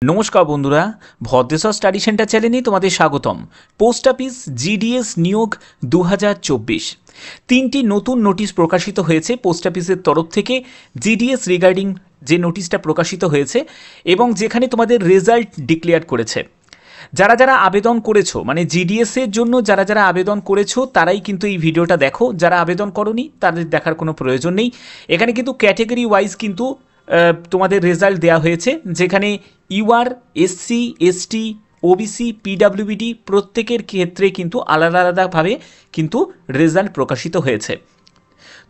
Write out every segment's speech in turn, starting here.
নমস্কার বন্ধুরা, Bhadreswar study centre চ্যানেলে তোমাদের স্বাগতম। পোস্ট অফিস জিডিএস নিয়োগ 2024 তিনটি নতুন নোটিশ প্রকাশিত হয়েছে পোস্ট অফিসের তরফ থেকে। জিডিএস রিগার্ডিং যে নোটিশটা প্রকাশিত হয়েছে এবং যেখানে তোমাদের রেজাল্ট ডিক্লেয়ার করেছে। যারা যারা আবেদন করেছো, মানে জিডিএসের জন্য যারা যারা আবেদন করেছো তারাই কিন্তু এই ভিডিওটা দেখো। যারা আবেদন করোনি তাদের দেখার কোনো প্রয়োজন নেই। এখানে কিন্তু ক্যাটেগরি ওয়াইজ কিন্তু তোমাদের রেজাল্ট দেওয়া হয়েছে, যেখানে ইউআর, এসসি, এসটি, ওবিসি, পিডাব্লিউবিডি প্রত্যেকের ক্ষেত্রে কিন্তু আলাদা আলাদাভাবে কিন্তু রেজাল্ট প্রকাশিত হয়েছে।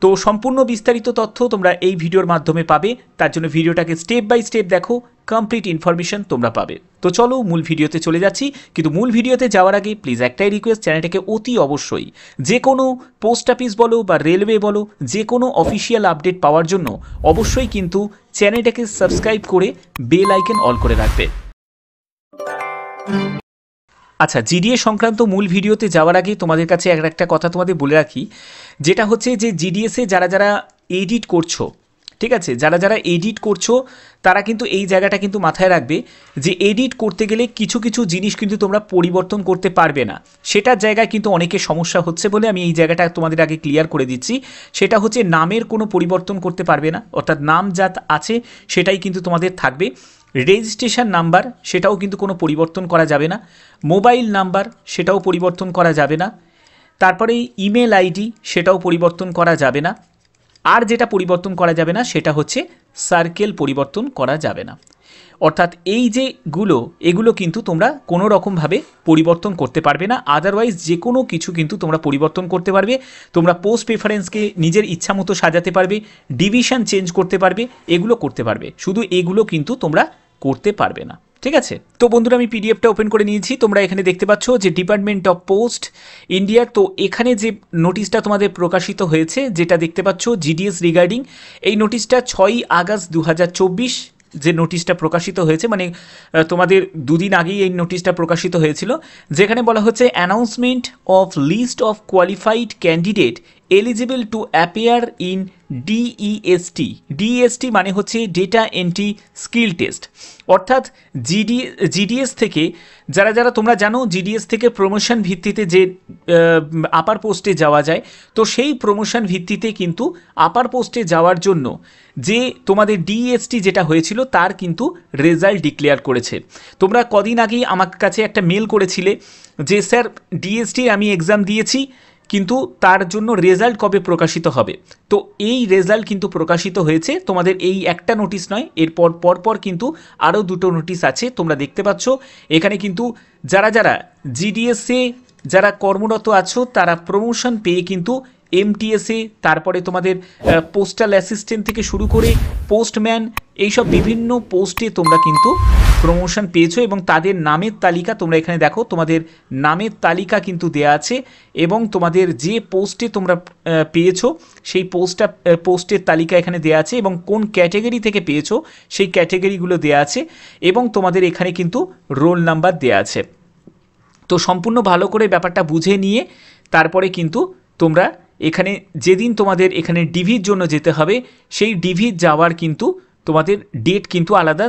তো সম্পূর্ণ বিস্তারিত তথ্য তোমরা এই ভিডিওর মাধ্যমে পাবে, তার জন্য ভিডিওটাকে স্টেপ বাই স্টেপ দেখো, কমপ্লিট ইনফরমেশন তোমরা পাবে। তো চলো মূল ভিডিওতে চলে যাচ্ছি, কিন্তু মূল ভিডিওতে যাওয়ার আগে প্লিজ একটাই রিকোয়েস্ট, চ্যানেলটাকে অতি অবশ্যই যে কোনো পোস্ট অফিস বলো বা রেলওয়ে বলো, যে কোনো অফিসিয়াল আপডেট পাওয়ার জন্য অবশ্যই কিন্তু চ্যানেলটাকে সাবস্ক্রাইব করে বেল আইকন অল করে রাখবে। আচ্ছা, জিডিএস সংক্রান্ত মূল ভিডিওতে যাওয়ার আগে তোমাদের কাছে একটা কথা তোমাদের বলে রাখি, যেটা হচ্ছে যে জিডিএসে যারা যারা এডিট করছো, ঠিক আছে, যারা যারা এডিট করছো তারা কিন্তু এই জায়গাটা কিন্তু মাথায় রাখবে যে এডিট করতে গেলে কিছু কিছু জিনিস কিন্তু তোমরা পরিবর্তন করতে পারবে না। সেটার জায়গায় কিন্তু অনেকের সমস্যা হচ্ছে বলে আমি এই জায়গাটা তোমাদের আগে ক্লিয়ার করে দিচ্ছি। সেটা হচ্ছে নামের কোনো পরিবর্তন করতে পারবে না, অর্থাৎ নাম যা আছে সেটাই কিন্তু তোমাদের থাকবে। রেজিস্ট্রেশন নাম্বার সেটাও কিন্তু কোনো পরিবর্তন করা যাবে না। মোবাইল নাম্বার সেটাও পরিবর্তন করা যাবে না। তারপরে ইমেল আইডি সেটাও পরিবর্তন করা যাবে না। আর যেটা পরিবর্তন করা যাবে না সেটা হচ্ছে সার্কেল পরিবর্তন করা যাবে না। অর্থাৎ এই যেগুলো, এগুলো কিন্তু তোমরা কোনো রকমভাবে পরিবর্তন করতে পারবে না। আদারওয়াইজ যে কোনো কিছু কিন্তু তোমরা পরিবর্তন করতে পারবে। তোমরা পোস্ট প্রেফারেন্সকে নিজের ইচ্ছা মতো সাজাতে পারবে, ডিভিশন চেঞ্জ করতে পারবে, এগুলো করতে পারবে। শুধু এগুলো কিন্তু তোমরা করতে পারবে না, ঠিক আছে? তো বন্ধুরা, আমি পিডিএফটা ওপেন করে নিয়েছি। তোমরা এখানে দেখতে পাচ্ছ যে ডিপার্টমেন্ট অফ পোস্ট ইন্ডিয়া। তো এখানে যে নোটিশটা তোমাদের প্রকাশিত হয়েছে, যেটা দেখতে পাচ্ছ জিডিএস রিগার্ডিং, এই নোটিশটা 6ই আগস্ট 2024 যে নোটিশটা প্রকাশিত হয়েছে, মানে তোমাদের দুদিন আগেই এই নোটিশটা প্রকাশিত হয়েছিল, যেখানে বলা হচ্ছে announcement of list of qualified candidate eligible to appear in DEST. DEST মানে হচ্ছে ডেটা এন্ট্রি স্কিল টেস্ট। অর্থাৎ জিডিএস থেকে যারা যারা, তোমরা জানো জিডিএস থেকে প্রমোশন ভিত্তিতে যে আপার পোস্টে যাওয়া যায়, তো সেই প্রমোশন ভিত্তিতে কিন্তু আপার পোস্টে যাওয়ার জন্য যে তোমাদের ডিএসটি যেটা হয়েছিল তার কিন্তু রেজাল্ট ডিক্লেয়ার করেছে। তোমরা কদিন আগেই আমার কাছে একটা মেল করেছিলে যে স্যার ডিএসটি আমি এক্সাম দিয়েছি, কিন্তু তার জন্য রেজাল্ট কবে প্রকাশিত হবে। তো এই রেজাল্ট কিন্তু প্রকাশিত হয়েছে। তোমাদের এই একটা নোটিশ নয়, এরপর পরপর কিন্তু আরও দুটো নোটিশ আছে। তোমরা দেখতে পাচ্ছ এখানে কিন্তু যারা যারা জিডিএসে যারা কর্মরত আছো তারা প্রমোশন পেয়ে কিন্তু এমটিএসে, তারপরে তোমাদের পোস্টাল অ্যাসিস্ট্যান্ট থেকে শুরু করে পোস্টম্যান, এইসব বিভিন্ন পোস্টে তোমরা কিন্তু প্রমোশন পেয়েছো এবং তাদের নামের তালিকা তোমরা এখানে দেখো, তোমাদের নামের তালিকা কিন্তু দেয়া আছে এবং তোমাদের যে পোস্টে তোমরা পেয়েছো সেই পোস্টের তালিকা এখানে দেয়া আছে এবং কোন ক্যাটেগরি থেকে পেয়েছো সেই ক্যাটেগরিগুলো দেয়া আছে এবং তোমাদের এখানে কিন্তু রোল নাম্বার দেয়া আছে। তো সম্পূর্ণ ভালো করে ব্যাপারটা বুঝে নিয়ে তারপরে কিন্তু তোমরা এখানে যেদিন তোমাদের এখানে ডিভির জন্য যেতে হবে, সেই ডিভি যাওয়ার কিন্তু তোমাদের ডেট কিন্তু আলাদা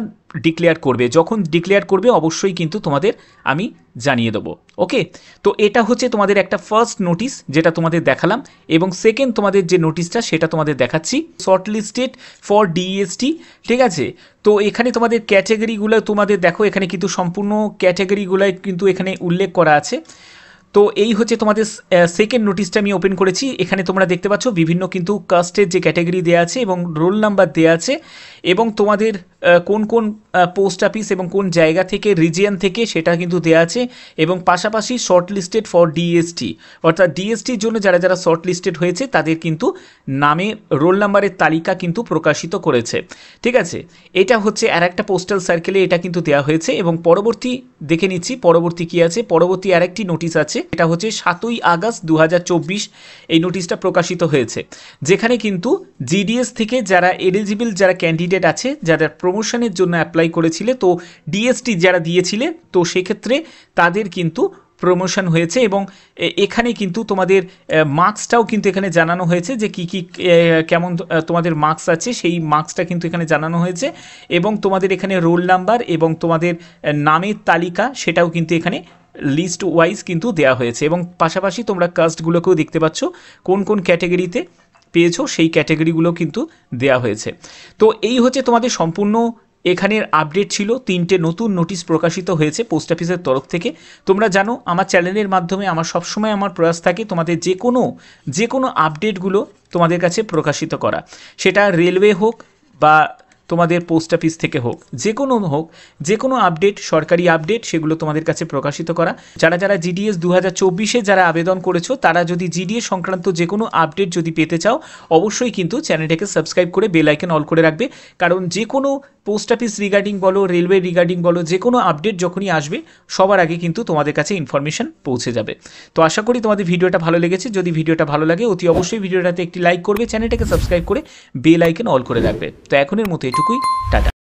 ডিক্লেয়ার করবে। যখন ডিক্লেয়ার করবে অবশ্যই কিন্তু তোমাদের আমি জানিয়ে দেবো। ওকে, তো এটা হচ্ছে তোমাদের একটা ফার্স্ট নোটিশ যেটা তোমাদের দেখালাম, এবং সেকেন্ড তোমাদের যে নোটিশটা সেটা তোমাদের দেখাচ্ছি, শর্ট লিস্টেড ফর ডিএসটি, ঠিক আছে? তো এখানে তোমাদের ক্যাটেগরিগুলো তোমাদের দেখো, এখানে কিন্তু সম্পূর্ণ ক্যাটেগরিগুলোই কিন্তু এখানে উল্লেখ করা আছে। তো এই হচ্ছে তোমাদের সেকেন্ড নোটিশটা আমি ওপেন করেছি। এখানে তোমরা দেখতে পাচ্ছ বিভিন্ন কিন্তু কাস্টের যে ক্যাটাগরি দেওয়া আছে এবং রোল নাম্বার দেওয়া আছে এবং তোমাদের কোন কোন পোস্ট অফিস এবং কোন জায়গা থেকে, রিজিয়ন থেকে, সেটা কিন্তু দেওয়া আছে এবং পাশাপাশি শর্ট লিস্টেড ফর ডিএসটি, অর্থাৎ ডিএসটির জন্য যারা যারা শর্ট লিস্টেড হয়েছে তাদের কিন্তু নামে রোল নাম্বারের তালিকা কিন্তু প্রকাশিত করেছে, ঠিক আছে? এটা হচ্ছে আর একটা পোস্টাল সার্কেলে এটা কিন্তু দেওয়া হয়েছে এবং পরবর্তী দেখে নিচ্ছি পরবর্তী কী আছে। পরবর্তী আরেকটি নোটিশ আছে, এটা হচ্ছে 7ই আগস্ট 2024 এই নোটিশটা প্রকাশিত হয়েছে, যেখানে কিন্তু জিডিএস থেকে যারা এলিজিবল যারা ক্যান্ডিডেট আছে, যারা প্রমোশনের জন্য অ্যাপ্লাই করেছিলে, তো ডিএসটি যারা দিয়েছিলে, তো সেক্ষেত্রে তাদের কিন্তু প্রমোশন হয়েছে এবং এখানে কিন্তু তোমাদের মার্কসটাও কিন্তু এখানে জানানো হয়েছে যে কী কী কেমন তোমাদের মার্কস আছে, সেই মার্কসটা কিন্তু এখানে জানানো হয়েছে এবং তোমাদের এখানে রোল নাম্বার এবং তোমাদের নামের তালিকা সেটাও কিন্তু এখানে লিস্ট ওয়াইজ কিন্তু দেওয়া হয়েছে এবং পাশাপাশি তোমরা কাস্টগুলোকেও দেখতে পাচ্ছ কোন কোন ক্যাটাগরিতে পেয়েছো সেই ক্যাটাগরিগুলো কিন্তু দেওয়া হয়েছে। তো এই হচ্ছে তোমাদের সম্পূর্ণ এখানের আপডেট ছিল। 3টে নতুন নোটিশ প্রকাশিত হয়েছে পোস্ট অফিসের তরফ থেকে। তোমরা জানো আমার চ্যানেলের মাধ্যমে আমার সবসময় আমার প্রয়াস থাকে তোমাদের যে কোনো আপডেটগুলো তোমাদের কাছে প্রকাশিত করা, সেটা রেলওয়ে হোক বা তোমাদের পোস্ট অফিস থেকে হোক, যে কোনো আপডেট, সরকারি আপডেট, সেগুলো তোমাদের কাছে প্রকাশিত করা। যারা জিডিএস 2024-এ যারা আবেদন করেছো তারা যদি জিডিএস সংক্রান্ত যে কোনো আপডেট যদি পেতে চাও অবশ্যই কিন্তু চ্যানেলটাকে সাবস্ক্রাইব করে বেল আইকন অল করে রাখবে, কারণ যে কোনো পোস্ট অফিস রিগার্ডিং বলো, রেলওয়ে রিগার্ডিং বলো, যে কোনো আপডেট যখনই আসবে সবার আগে কিন্তু তোমাদের কাছে ইনফরমেশন পৌঁছে যাবে। তো আশা করি তোমাদের ভিডিওটা ভালো লেগেছে। যদি ভিডিওটা ভালো লাগে অতি অবশ্যই ভিডিওটাতে একটি লাইক করবে, চ্যানেলটাকে সাবস্ক্রাইব করে বেল আইকন অল করে রাখবে। তো এখনের মতো এটুকুই, টাটা।